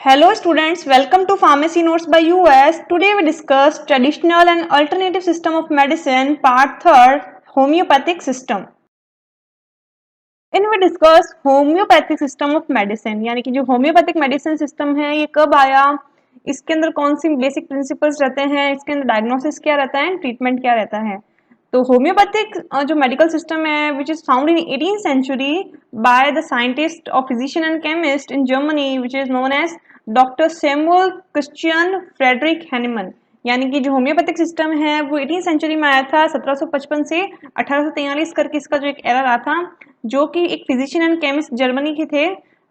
Hello students, welcome to Pharmacy Notes by US. Today we discuss traditional and alternative system of medicine, part 3rd, homeopathic system. इनमें discuss homeopathic system of medicine, यानी कि जो homeopathic medicine system है ये कब आया, इसके अंदर कौन सी बेसिक प्रिंसिपल्स रहते हैं, इसके अंदर डायग्नोसिस क्या रहता है, ट्रीटमेंट क्या रहता है। तो होम्योपैथिक जो मेडिकल सिस्टम है which is found in 18th century by the scientist और physician and chemist in Germany which is known as doctor Samuel Christian Friedrich Hahnemann. यानी कि जो होम्योपैथिक सिस्टम है वो 18th सेंचुरी में आया था, 1755 से 1843 करके इसका जो एक एरा रहा था, जो कि एक फिजिशियन एंड केमिस्ट जर्मनी के थे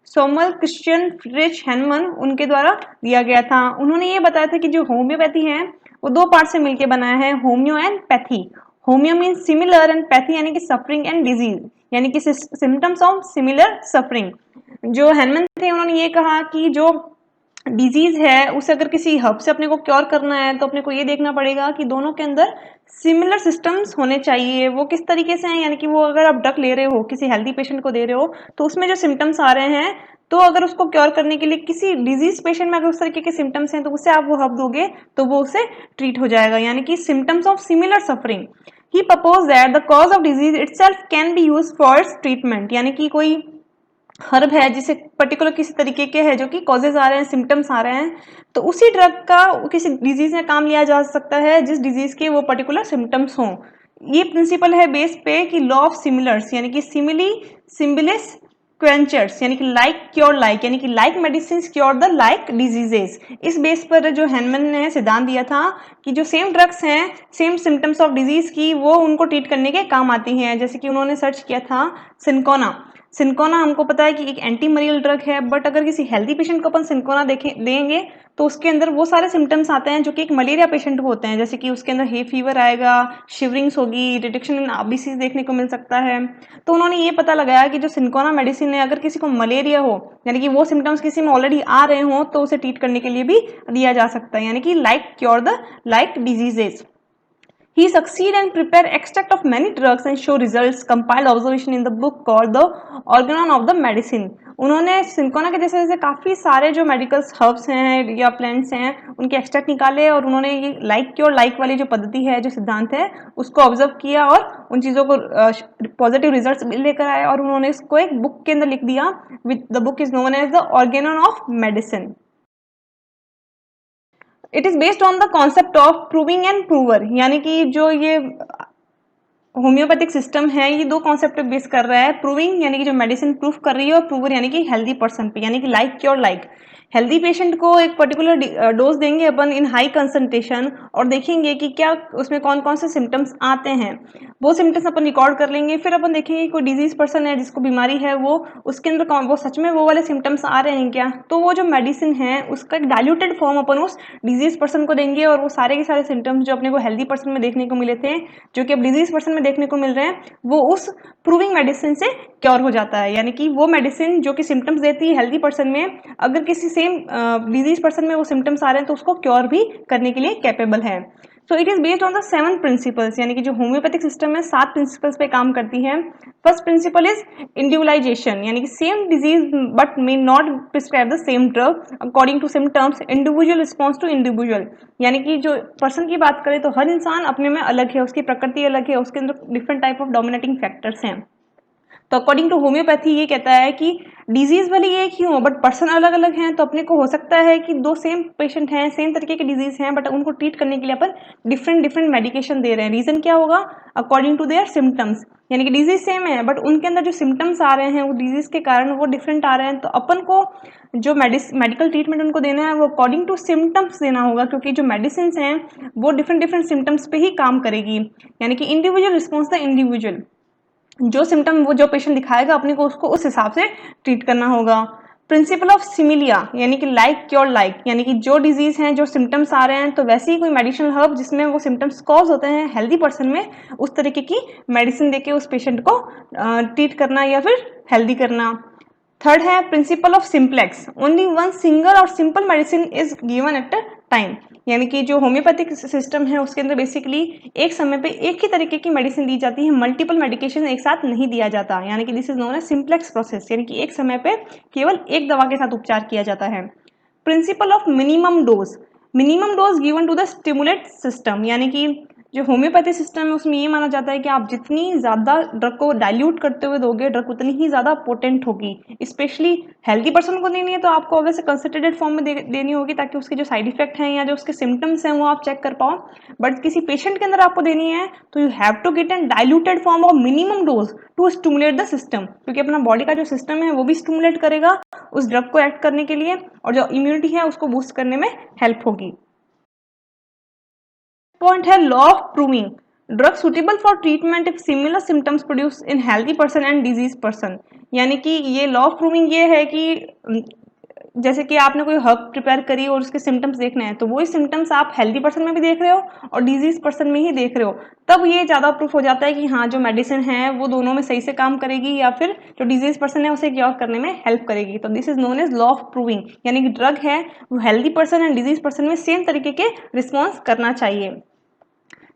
सोमल क्रिश्चियन फ्रिच हैनमन, उनके द्वारा दिया गया था। उन्होंने ये बताया था कि जो होम्योपैथी है वो दो पार्ट से मिलकर बना है, homeo and pathy. Homeo mean similar and pathy यानी कि सफरिंग एंड डिजीज, यानी कि सिम्टम्स ऑफ सिमिलर सफरिंग। जो हैनमन थे उन्होंने ये कहा कि जो डिजीज है उसे अगर किसी हब से अपने को क्योर करना है तो अपने को ये देखना पड़ेगा कि दोनों के अंदर सिमिलर सिस्टम्स होने चाहिए। वो किस तरीके से हैं, यानी कि वो अगर आप ड्रग ले रहे हो, किसी हेल्दी पेशेंट को दे रहे हो, तो उसमें जो सिम्टम्स आ रहे हैं, तो अगर उसको क्योर करने के लिए किसी डिजीज पेशेंट में अगर उस तरीके के सिम्टम्स हैं तो उसे आप वो हब दोगे तो वो उसे ट्रीट हो जाएगा, यानी कि symptoms of similar suffering. He propose that the cause of disease itself can be used for treatment, यानी कि कोई हर्ब है जिसे पर्टिकुलर किसी तरीके के है जो कि कॉजेज आ रहे हैं, सिम्टम्स आ रहे हैं, तो उसी ड्रग का किसी डिजीज में काम लिया जा सकता है जिस डिजीज के वो पर्टिकुलर सिम्टम्स हों। ये प्रिंसिपल है बेस पे कि लॉ ऑफ सिमिलर्स, यानी कि सिमिली सिम्बिलिस क्वेंचर्स, यानी कि लाइक क्योर लाइक, यानी कि like medicine cure the like diseases. इस बेस पर जो हैनमन ने सिद्धांत दिया था कि जो सेम ड्रग्स हैं, सेम सिम्टम्स ऑफ डिजीज की, वो उनको ट्रीट करने के काम आती हैं। जैसे कि उन्होंने सर्च किया था सिनकोना। सिनकोना हमको पता है कि एक एंटी मलेरियल ड्रग है, बट अगर किसी हेल्दी पेशेंट को अपन सिनकोना देंगे तो उसके अंदर वो सारे सिम्टम्स आते हैं जो कि एक मलेरिया पेशेंट को होते हैं। जैसे कि उसके अंदर हे फीवर आएगा, शिवरिंग्स होगी, रिडक्शन इन आरबीसी देखने को मिल सकता है। तो उन्होंने ये पता लगाया कि जो सिनकोना मेडिसिन है, अगर किसी को मलेरिया हो, यानी कि वो सिम्टम्स किसी में ऑलरेडी आ रहे हो, तो उसे ट्रीट करने के लिए भी दिया जा सकता है, यानी कि like cure the like diseases. He succeed and prepare extract of many drugs and show results, compiled observation in the book called The Organon of the Medicine। उन्होंने सिनकोना के जैसे जैसे काफ़ी सारे जो मेडिकल हर्ब्स हैं या प्लांट्स हैं उनके एक्सट्रैक्ट निकाले, और उन्होंने ये लाइक क्योर लाइक वाली जो पद्धति है, जो सिद्धांत है, उसको ऑब्जर्व किया और उन चीज़ों को पॉजिटिव रिजल्ट्स लेकर आए, और उन्होंने इसको एक बुक के अंदर लिख दिया। With the book is known as the organon of medicine. It is based on the concept of proving and prover, यानी कि जो ये होम्योपैथिक सिस्टम है ये दो कॉन्सेप्ट पे बेस कर रहा है। प्रूविंग यानी कि जो मेडिसिन प्रूफ कर रही है, और प्रूवर यानी कि हेल्दी पर्सन पे, यानी कि like cure like. Healthy patient को एक पर्टिकुलर डोज देंगे अपन इन हाई कंसंट्रेशन, और देखेंगे कि क्या उसमें कौन कौन से सिम्टम्स आते हैं, वो सिम्टम्स अपन रिकॉर्ड कर लेंगे। फिर अपन देखेंगे कोई डिजीज पर्सन है जिसको बीमारी है, वो उसके अंदर वो सच में वो वाले सिम्टम्स आ रहे हैं क्या, तो वो जो मेडिसिन है उसका एक डाइल्यूटेड फॉर्म अपन उस डिजीज पर्सन को देंगे, और वो सारे के सारे सिम्टम्स जो अपने को हेल्दी पर्सन में देखने को मिले थे, जो कि अब डिजीज पर्सन में देखने को मिल रहे हैं, वो उस प्रूविंग मेडिसिन से क्योर हो जाता है। यानी कि वो मेडिसिन जो कि सिम्टम्स देती है हेल्दी पर्सन में, अगर किसी सेम डिजीज पर्सन में वो सिम्टम्स आ रहे हैं तो उसको क्योर भी करने के लिए कैपेबल है। So it is based on the 7 principles, यानी कि जो होम्योपैथिक सिस्टम है 7 प्रिंसिपल्स पे काम करती है। फर्स्ट प्रिंसिपल इज इंडिविजुअलाइजेशन, यानी कि same disease but may not prescribe the same drug according to symptoms, individual response to individual. यानी कि जो पर्सन की बात करें तो हर इंसान अपने में अलग है, उसकी प्रकृति अलग है, उसके अंदर different type of dominating factors हैं। तो अकॉर्डिंग टू होम्योपैथी ये कहता है कि डिजीज भले एक ही हो बट पर्सन अलग अलग हैं, तो अपने को हो सकता है कि दो सेम पेशेंट हैं, सेम तरीके के डिजीज हैं, बट उनको ट्रीट करने के लिए अपन डिफरेंट डिफरेंट मेडिकेशन दे रहे हैं। रीजन क्या होगा, अकॉर्डिंग टू देयर सिम्टम्स, यानी कि डिजीज सेम है बट उनके अंदर जो सिम्टम्स आ रहे हैं वो डिजीज के कारण वो डिफरेंट आ रहे हैं, तो अपन को जो मेडिकल ट्रीटमेंट उनको देना है वो अकॉर्डिंग टू सिम्टम्स देना होगा, क्योंकि जो मेडिसिन हैं वो डिफरेंट डिफरेंट सिम्टम्स पे ही काम करेगी। यानी कि इंडिविजुअल रिस्पॉन्स द इंडिविजुअल, जो सिम्टम वो जो पेशेंट दिखाएगा अपने को उसको उस हिसाब से ट्रीट करना होगा। प्रिंसिपल ऑफ सिमिलिया, यानी कि लाइक क्योर लाइक, यानी कि जो डिजीज हैं, जो सिम्टम्स आ रहे हैं, तो वैसे ही कोई मेडिसिनल हर्ब जिसमें वो सिम्टम्स कॉज होते हैं हेल्दी पर्सन में, उस तरीके की मेडिसिन देके उस पेशेंट को ट्रीट करना या फिर हेल्दी करना। थर्ड है principle of simplex, only one single और simple medicine is given at a time, यानी कि जो होम्योपैथिक सिस्टम है उसके अंदर बेसिकली एक समय पे एक ही तरीके की मेडिसिन दी जाती है, मल्टीपल मेडिकेशन एक साथ नहीं दिया जाता, यानी कि this is known as simplex process, यानी कि एक समय पे केवल एक दवा के साथ उपचार किया जाता है। Principle of minimum dose given to the stimulate system, यानी कि जो होम्योपैथी सिस्टम है उसमें ये माना जाता है कि आप जितनी ज़्यादा ड्रग को डाइल्यूट करते हुए दोगे ड्रग उतनी ही ज़्यादा पोटेंट होगी। स्पेशली हेल्दी पर्सन को देनी है तो आपको ऑब्वियसली कंसंट्रेटेड फॉर्म में देनी होगी ताकि उसके जो साइड इफेक्ट हैं या जो उसके सिम्टम्स हैं वो आप चेक कर पाओ। बट किसी पेशेंट के अंदर आपको देनी है तो you have to get an diluted form of minimum dose to stimulate the system, क्योंकि अपना बॉडी का जो सिस्टम है वो भी स्टिमुलेट करेगा उस ड्रग को एक्ट करने के लिए और जो इम्यूनिटी है उसको बूस्ट करने में हेल्प होगी। पॉइंट है law of proving drug suitable for treatment if similar symptoms produce in healthy person and disease person, यानी कि ये लॉ ऑफ प्रूविंग ये है कि जैसे कि आपने कोई हर्ब प्रिपेयर करी और उसके सिम्टम्स देखने हैं तो वही सिम्टम्स आप हेल्दी पर्सन में भी देख रहे हो और डिजीज पर्सन में ही देख रहे हो, तब ये ज़्यादा प्रूफ हो जाता है कि हाँ जो मेडिसिन है वो दोनों में सही से काम करेगी या फिर जो डिजीज पर्सन है उसे क्योर करने में हेल्प करेगी। तो this is known as law of proving, यानी कि ड्रग है वो healthy person and disease person में सेम तरीके के रिस्पॉन्स करना चाहिए।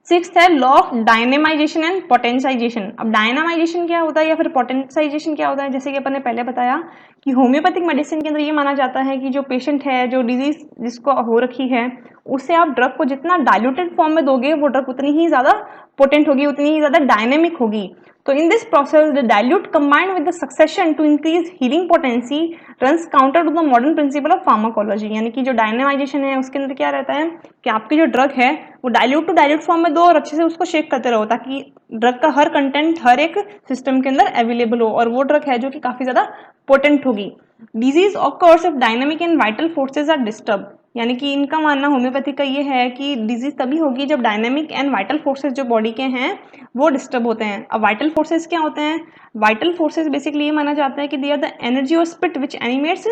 सिक्स्थ है law of dynamization and potentization. अब डायनामाइजेशन क्या होता है या फिर पोटेंसाइजेशन क्या होता है, जैसे कि अपन ने पहले बताया कि होम्योपैथिक मेडिसिन के अंदर ये माना जाता है कि जो पेशेंट है जो डिजीज जिसको हो रखी है उससे आप ड्रग को जितना डाइल्यूटेड फॉर्म में दोगे वो ड्रग उतनी ही ज़्यादा पोटेंट होगी, उतनी ही ज़्यादा डायनेमिक होगी। तो in this process the dilute combined with the succession to increase healing potency runs counter to the modern principle of pharmacology, यानी कि जो डायनेमाइजेशन है उसके अंदर क्या रहता है कि आपकी जो ड्रग है वो डाइल्यूट टू डाइल्यूट फॉर्म में दो और अच्छे से उसको शेक करते रहो ताकि ड्रग का हर कंटेंट हर एक सिस्टम के अंदर अवेलेबल हो और वो ड्रग है जो कि काफी ज्यादा पोटेंट होगी। Disease occurs if dynamic and vital forces are disturb, यानी कि इनका मानना होम्योपैथी का ये है कि डिजीज तभी होगी जब डायनेमिक एंड वाइटल फोर्सेज जो बॉडी के हैं वो डिस्टर्ब होते हैं। अब वाइटल फोर्सेज क्या होते हैं? वाइटल फोर्सेज बेसिकली ये माना जाता है कि दे आर द एनर्जी और spirit which animates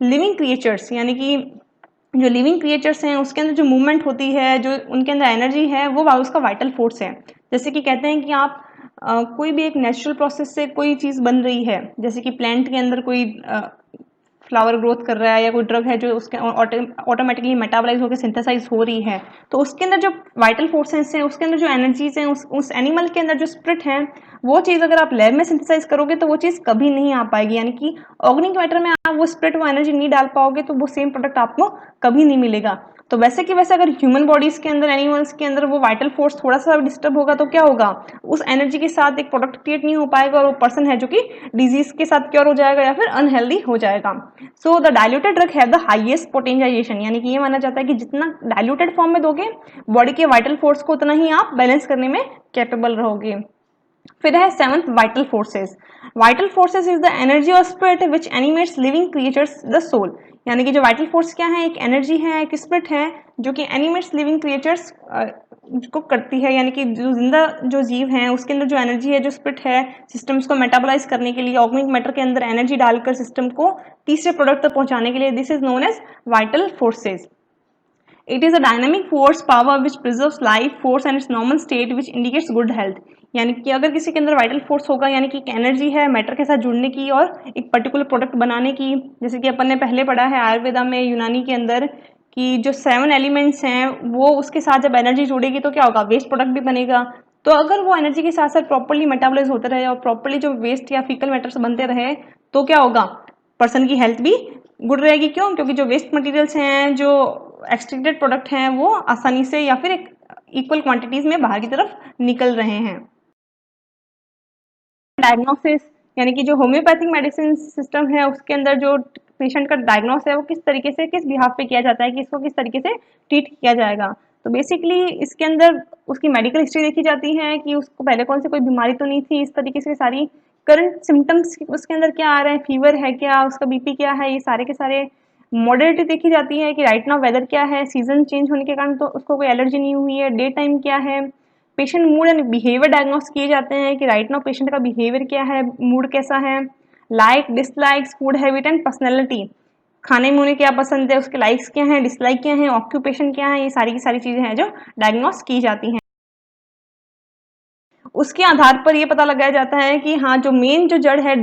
living creatures, यानी कि जो लिविंग क्रिएचर्स हैं उसके अंदर जो मूवमेंट होती है जो उनके अंदर एनर्जी है वो उसका वाइटल फोर्स है। जैसे कि कहते हैं कि आप कोई भी एक नेचुरल प्रोसेस से कोई चीज़ बन रही है, जैसे कि प्लांट के अंदर कोई फ्लावर ग्रोथ कर रहा है या कोई ड्रग है जो उसके ऑटोमेटिकली मेटाबोलाइज होकर सिंथेसाइज हो रही है, तो उसके अंदर जो वाइटल फोर्सेस हैं उसके अंदर जो एनर्जीज हैं उस एनिमल के अंदर जो स्पिरिट है वो चीज़ अगर आप लैब में सिंथेसाइज करोगे तो वो चीज़ कभी नहीं आ पाएगी, यानी कि ऑर्गेनिक मैटर में आप वो स्पिरिट वो एनर्जी नहीं डाल पाओगे तो वो सेम प्रोडक्ट आपको कभी नहीं मिलेगा। तो वैसे कि वैसे अगर ह्यूमन बॉडीज के अंदर एनिमल्स के अंदर वो वाइटल फोर्स थोड़ा सा डिस्टर्ब होगा तो क्या होगा, उस एनर्जी के साथ एक प्रोडक्ट क्रिएट नहीं हो पाएगा और वो पर्सन है जो कि डिजीज के साथ क्योर हो जाएगा या फिर अनहेल्दी हो जाएगा। So the diluted drug have the highest potentialization, यानी कि ये माना जाता है कि जितना डाइल्यूटेड फॉर्म में दोगे बॉडी के वाइटल फोर्स को उतना ही आप बैलेंस करने में कैपेबल रहोगे। फिर है seventh vital forces. Vital forces is the energy और spirit which animates living creatures the soul, यानी कि जो वाइटल फोर्स क्या है, एक एनर्जी है एक स्पिरिट है जो कि एनिमेट्स लिविंग क्रिएचर्स को करती है, यानी कि जो जिंदा जो जीव हैं उसके अंदर जो एनर्जी है जो स्पिरिट है सिस्टम्स को मेटाबोलाइज करने के लिए ऑर्गेनिक मैटर के अंदर एनर्जी डालकर सिस्टम को तीसरे प्रोडक्ट तक पहुंचाने के लिए, this is known as vital forces. It is a dynamic force power which preserves life force and its normal state which indicates good health, यानी कि अगर किसी के अंदर वाइटल फोर्स होगा यानी कि एक एनर्जी है मैटर के साथ जुड़ने की और एक पर्टिकुलर प्रोडक्ट बनाने की, जैसे कि अपन ने पहले पढ़ा है आयुर्वेदा में यूनानी के अंदर कि जो 7 एलिमेंट्स हैं वो उसके साथ जब एनर्जी जुड़ेगी तो क्या होगा, वेस्ट प्रोडक्ट भी बनेगा। तो अगर वो एनर्जी के साथ साथ प्रॉपरली मेटाबोलाइज होते रहे और प्रॉपरली जो वेस्ट या फीकल मैटर्स बनते रहे तो क्या होगा, पर्सन की हेल्थ भी गुड रहेगी। क्यों? क्योंकि जो वेस्ट मटेरियल्स हैं जो एक्सट्रैक्टेड प्रोडक्ट हैं वो आसानी से या फिर एक इक्वल क्वांटिटीज में बाहर की तरफ निकल रहे हैं। डायग्नोसिस, यानी कि जो होम्योपैथिक मेडिसिन सिस्टम है उसके अंदर जो पेशेंट का डायग्नोस है वो किस तरीके से किस बिहाफ पे किया जाता है कि इसको किस तरीके से ट्रीट किया जाएगा। तो बेसिकली इसके अंदर उसकी मेडिकल हिस्ट्री देखी जाती है कि उसको पहले कौन सी कोई बीमारी तो नहीं थी, इस तरीके से सारी करंट सिम्टम्स उसके अंदर क्या आ रहे हैं, फीवर है क्या, उसका बीपी क्या है, ये सारे के सारे मॉडलिटी देखी जाती है कि राइट नाउ वेदर क्या है, सीजन चेंज होने के कारण तो उसको कोई एलर्जी नहीं हुई है, डे टाइम क्या है, patient mood and behaviour diagnose किए जाते हैं कि राइट नाउ पेशेंट का बिहेवियर क्या है, मूड कैसा है, like dislikes, food habit and personality, खाने में उन्हें क्या पसंद है, उसके लाइक्स क्या हैं, डिसलाइक क्या हैं, ऑक्यूपेशन क्या है, ये सारी की सारी चीजें हैं जो डायग्नोस की जाती हैं। उसके आधार पर ये पता लगाया जाता है कि हाँ जो मेन जो जड़ है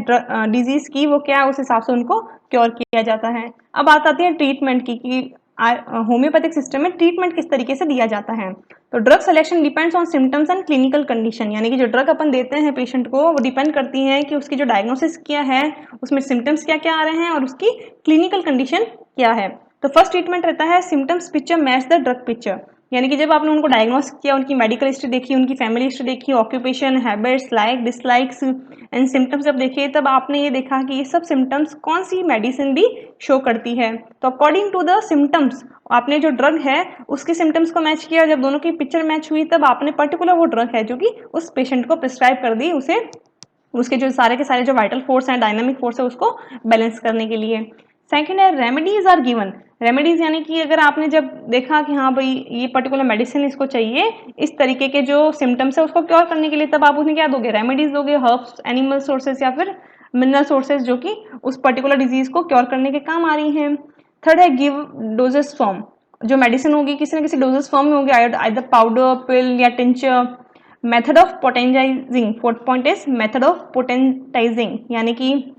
डिजीज की वो क्या है, उस हिसाब से उनको क्योर किया जाता है। अब बात आती है ट्रीटमेंट की कि होम्योपैथिक सिस्टम में ट्रीटमेंट किस तरीके से दिया जाता है। तो drug selection depends on symptoms and clinical condition, यानी कि जो ड्रग अपन देते हैं पेशेंट को वो डिपेंड करती है कि उसकी जो डायग्नोसिस क्या है, उसमें सिम्टम्स क्या क्या आ रहे हैं और उसकी क्लिनिकल कंडीशन क्या है। तो फर्स्ट ट्रीटमेंट रहता है symptoms picture match the drug picture, यानी कि जब आपने उनको डायग्नोस किया, उनकी मेडिकल हिस्ट्री देखी, उनकी फैमिली हिस्ट्री देखी, occupation, habits, like dislikes and symptoms जब देखे, तब आपने ये देखा कि ये सब सिम्टम्स कौन सी मेडिसिन भी शो करती है। तो अकॉर्डिंग टू द सिम्टम्स आपने जो ड्रग है उसके सिम्टम्स को मैच किया, जब दोनों की पिक्चर मैच हुई तब आपने पर्टिकुलर वो ड्रग है जो कि उस पेशेंट को प्रिस्क्राइब कर दी, उसे उसके जो सारे के सारे जो वाइटल फोर्स हैं, डायनामिक फोर्स है, उसको बैलेंस करने के लिए। सेकंड है रेमेडीज आर गिवन। रेमेडीज यानी कि अगर आपने जब देखा कि हाँ भाई ये पर्टिकुलर मेडिसिन इसको चाहिए इस तरीके के जो सिम्टम्स है उसको क्योर करने के लिए, तब आप उन्हें क्या दोगे, रेमेडीज दोगे, हर्ब्स, एनिमल सोर्सेज या फिर मिनरल सोर्सेज जो कि उस पर्टिकुलर डिजीज को क्योर करने के काम आ रही हैं। थर्ड है गिव डोजेस फॉर्म। जो मेडिसिन होगी किसी न किसी डोजेस फॉर्म में होगी, आइदर पाउडर, पिल या tincture. Method of potentizing, fourth point is method of potentizing, यानी कि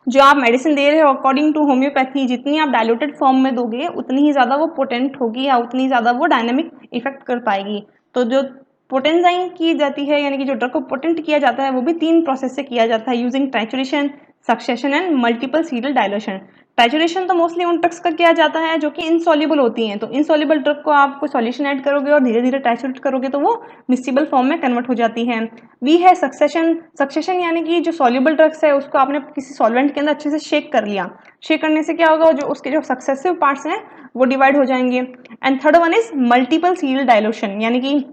जो आप मेडिसिन दे रहे हो अकॉर्डिंग टू होम्योपैथी जितनी आप डायल्यूटेड फॉर्म में दोगे उतनी ही ज़्यादा वो पोटेंट होगी या उतनी ज़्यादा वो डायनेमिक इफेक्ट कर पाएगी। तो जो पोटेंजाइंग की जाती है यानी कि जो ड्रग को पोटेंट किया जाता है वो भी 3 प्रोसेस से किया जाता है, using trituration, succession and multiple serial dilution. Trituration तो मोस्टली उन ड्रग्स का किया जाता है जो कि इनसॉल्युबल होती हैं, तो इनसॉल्युबल ड्रग को आप कोई सॉल्यूशन ऐड करोगे और धीरे धीरे ट्राइचुरेट करोगे तो वो मिक्सिबल फॉर्म में कन्वर्ट हो जाती है। बी है सक्सेशन। सक्सेशन यानी कि जो सॉल्युबल ड्रग्स है उसको आपने किसी सॉल्वेंट के अंदर अच्छे से शेक कर लिया, शेक करने से क्या होगा, जो उसके जो सक्सेसिव पार्ट्स हैं वो डिवाइड हो जाएंगे। And third one is multiple serial dilution, यानी कि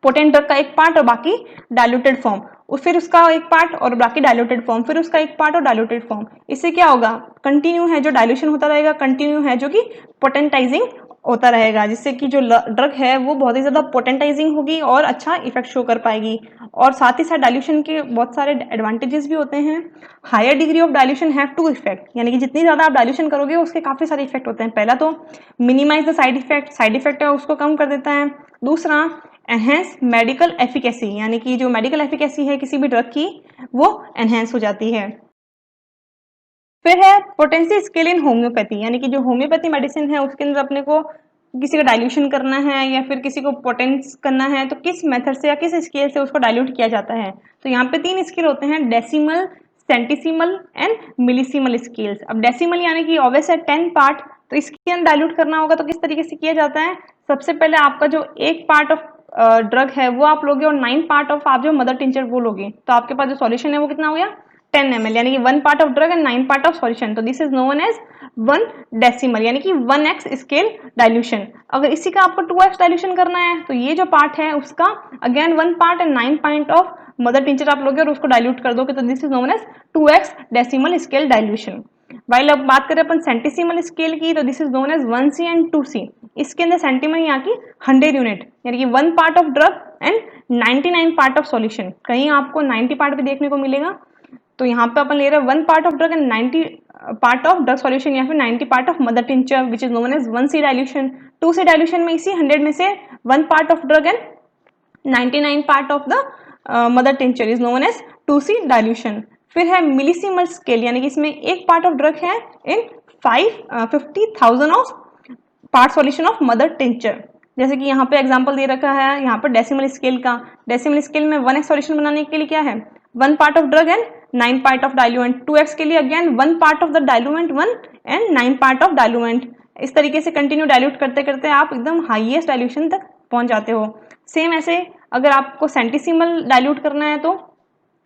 पोटेंट ड्रग का एक पार्ट और बाकी डायल्यूटेड फॉर्म, फिर उसका एक पार्ट और बाकी डायल्यूटेड फॉर्म, फिर उसका एक पार्ट और डायल्यूटेड फॉर्म। इससे क्या होगा, कंटिन्यू है जो डायल्यूशन होता रहेगा, कंटिन्यू है जो कि पोटेंटाइजिंग होता रहेगा, जिससे कि जो ड्रग है वो बहुत ही ज्यादा पोटेंटाइजिंग होगी और अच्छा इफेक्ट शो कर पाएगी। और साथ ही साथ डायल्यूशन के बहुत सारे एडवांटेजेस भी होते हैं। Higher degree of dilution have to effect, यानी कि जितनी ज्यादा आप डायल्यूशन करोगे उसके काफी सारे इफेक्ट होते हैं। पहला तो मिनिमाइज द साइड इफेक्ट है उसको कम कर देता है। दूसरा एनहेंस मेडिकल एफिकेसी, यानी कि जो मेडिकल एफिकेसी है किसी भी ड्रग की वो एनहेंस हो जाती है। फिर है पोटेंसी स्केल इन होम्योपैथी, यानी कि जो होम्योपैथी मेडिसिन है उसके अंदर अपने को किसी का डाइल्यूशन करना है या फिर किसी को पोटेंस करना है तो किस मेथड से या किस स्केल से उसको डाइल्यूट किया जाता है। तो यहाँ पे 3 स्केल होते हैं, डेसिमल, सेंटिसिमल एंड मिलीसिमल स्केल्स। अब डेसिमल यानी कि ऑब्वियस है 10 पार्ट, तो इसके अंदर डाइल्यूट करना होगा तो किस तरीके से किया जाता है, सबसे पहले आपका जो एक पार्ट ऑफ ड्रग है वो आप लोगे और 9 पार्ट ऑफ आप जो मदर टिंचर वो लोगे, तो आपके पास जो सॉल्यूशन है वो कितना हो गया 10 ml, यानी कि 1 part of drug and 9 part of solution, तो this is known as 1 decimal, यानी कि 1x स्केल डाइल्यूशन। अगर इसी का आपको 2x डाइल्यूशन करना है तो ये जो पार्ट है उसका again 1 part and 9 part of mother tincture आप लोगे और उसको डाइल्यूट कर दोगे, तो this is known as 2x decimal scale dilution. While अब बात करें अपन सेंटिसिमल स्केल की, तो this is known as 1c and 2c। इसके अंदर सेंटीमल यहाँ की 100 यूनिट, यानी कि 1 part of drug and 99 part of solution. कहीं आपको 90 पार्ट भी देखने को मिलेगा, तो यहाँ पे अपन ले रहे हैं 1 part of drug and 90 part of drug solution या फिर 90 part of mother tincture which is known as 1c dilution. 2c dilution में इसी 100 में से 1 part of drug and 99 part of the mother tincture is known as 2c dilution. फिर है मिलीसिमल scale, यानी कि इसमें एक पार्ट ऑफ ड्रग है इन 50,000 of part solution of mother tincture. जैसे कि यहाँ पे एग्जांपल दे रखा है यहाँ पर डेसिमल स्केल का, डेसिमल स्केल में 1x सॉल्यूशन बनाने के लिए क्या है 1 part of drug and 9 part of diluent. 2x के लिए again 1 part of the diluent 1 and 9 part of diluent. इस तरीके से कंटिन्यू डाइल्यूट करते करते आप एकदम हाईएस्ट डाइल्यूशन तक पहुंच जाते हो। सेम ऐसे अगर आपको सेंटिसिमल डाइल्यूट करना है तो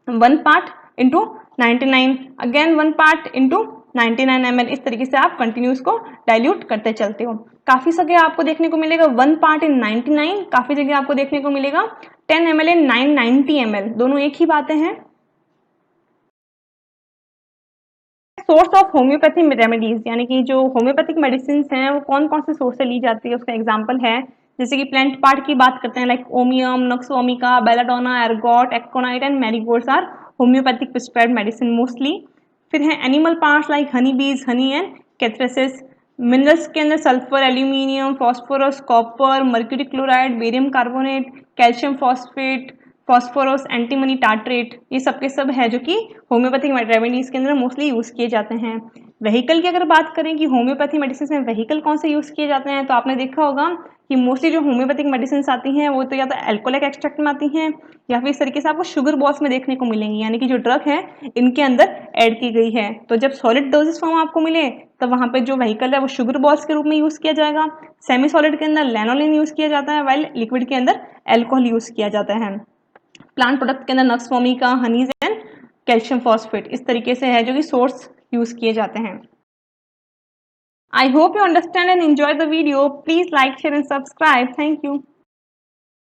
1 part into 99 again 1 part into 99 ml, इस तरीके से आप कंटिन्यूस को डाइल्यूट करते चलते हो। काफी जगह आपको देखने को मिलेगा 1 पार्ट इन 99, काफी जगह आपको देखने को मिलेगा 10 ml इन 990 ml, दोनों एक ही बातें हैं। सोर्स ऑफ होम्योपैथी रेमेडीज, यानी कि जो होम्योपैथिक मेडिसिन हैं वो कौन कौन से सोर्स से ली जाती है उसका एग्जांपल है, जैसे कि प्लांट पार्ट की बात करते हैं like opium, nux vomica, belladonna, ergot, aconite and marigolds are homeopathic prescribed medicine mostly. फिर है एनिमल पार्ट्स लाइक हनी बीज, हनी एंड कैथरेसिस। मिनरल्स के अंदर sulphur, aluminium, phosphorus, copper, mercury chloride, barium carbonate, calcium phosphate, phosphorus, antimony tartrate, ये सब के सब है जो कि होम्योपैथिक रेमेडीज के अंदर मोस्टली यूज किए जाते हैं। व्हीकल की अगर बात करें कि होम्योपैथी मेडिसिन में व्हीकल कौन से यूज़ किए जाते हैं, तो आपने देखा होगा कि मोस्टली जो होम्योपैथिक मेडिसिन आती हैं वो तो या तो अल्कोहलिक एक्सट्रैक्ट में आती हैं या फिर इस तरीके से आपको शुगर बॉल्स में देखने को मिलेंगी, यानी कि जो ड्रग है इनके अंदर ऐड की गई है। तो जब सॉलिड डोजेस फॉर्म आपको मिले तब वहाँ पे जो व्हीकल है वो शुगर बॉल्स के रूप में यूज़ किया जाएगा। सेमी सॉलिड के अंदर लैनोलिन यूज़ किया जाता है, वाइल लिक्विड के अंदर एल्कोहल यूज़ किया जाता है। प्लांट प्रोडक्ट के अंदर nux vomica, honeys and calcium phosphate इस तरीके से है जो कि सोर्स यूज़ किए जाते हैं। I hope you understand and enjoy the video. Please like, share and subscribe. Thank you.